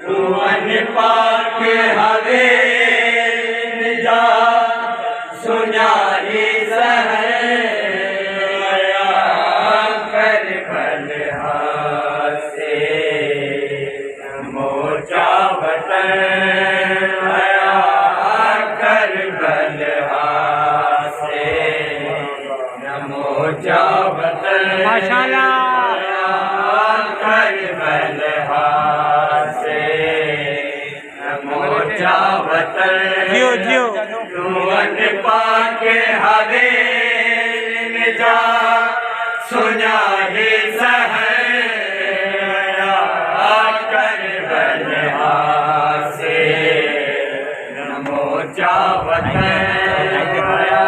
रुअन पाक हवे जा सुनारी सहया कर बल हासे मोचा वतन हया कर बल हासे मोचा वतन माशाअल्लाह कर बल हासे मोचा वतन जियो जियो रुअन पाक हवे जा सुनारी सहया कर बल हासे मोचा वतन हया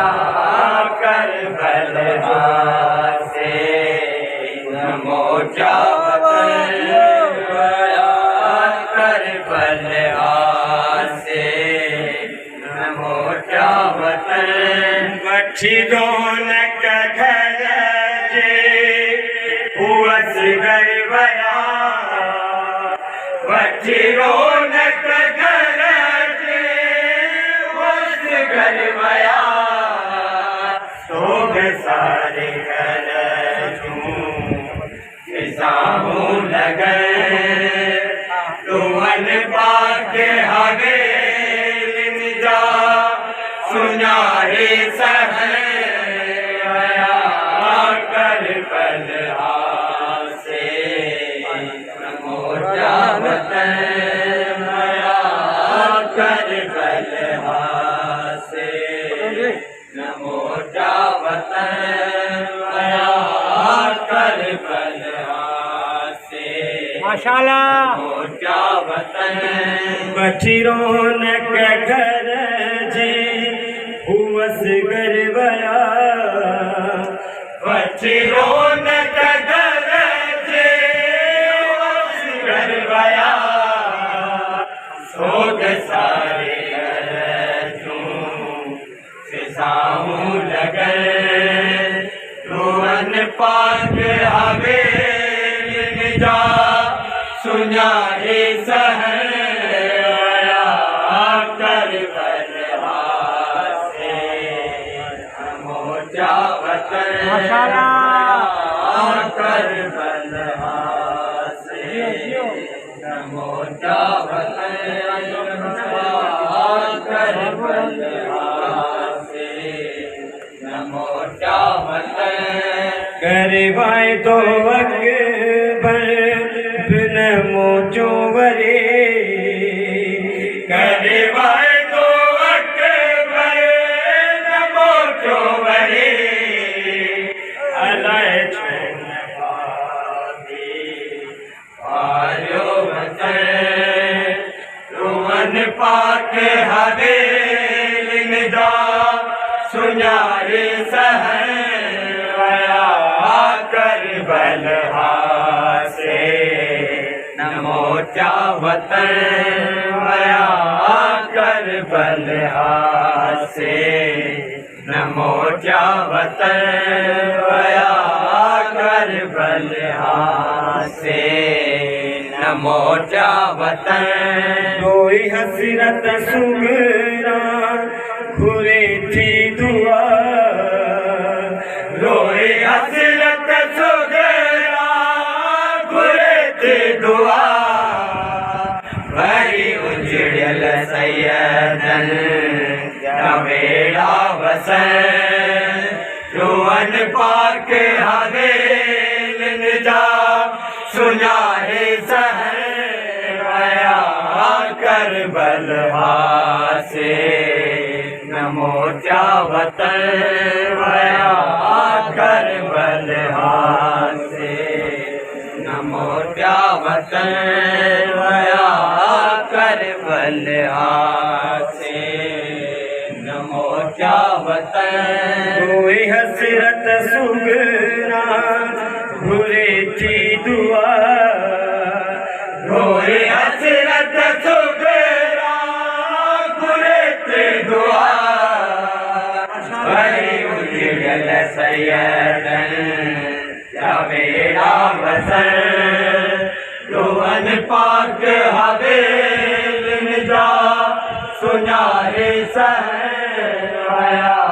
कर बल हासे मोचा वतन हया कर बल हासे मोचा वतन बठी रौनक घर जे हुअस गरबया बठी रौनक घर जे हुअस गरबया सोग सारे घर साहू लगे रुअन पाक हवे जा सुनारे सहया कर बल हासे मोचा वतन हया कर बल हासे मोचा वतन हया कर बल हासे माशाअल्लाह मोचा वतन बठी रौनक घर जे हुअस गरबया बठी रौनक घर जे हुअस गरबया सोग सारे साहू लगे रुअन पाक हवे जा सुनारे सहया कर बल हासे मोचा वतन माशाअल्लाह कर बल हासे मोचा वतन कर बल हासे मोचा वतन गरीबाई तो अकबर बिन मोचो वरे गरीबाई तो अकबर न मोचो वरे अलाय छन आयो वतन रुअन पाक हवे जा सुनारे सहया कर बल हासे मोचा वतन हया कर बल हासे मोचा वतन हया कर बल हासे मोचा वतन कोई हसरत सुगरा घुरे थी दुआ रोए हसरत सुगरा घुरे थी दुआ भरी उजड़ल सैयदन नवेड़ा वसन रुअन पाक हवे जा सुनारे सहया कर बल हासे मोचा वतन हया कर बल हासे मोचा वतन हया कर बल हासे मोचा वतन कोई हसरत सुगरा घुरे थी दुआ रोए हसरत सुगरा घुरे थी दुआ भरी उजड़ल सैयदन नवेड़ा वसन पाक हवेली में जा सुनारे सहन आया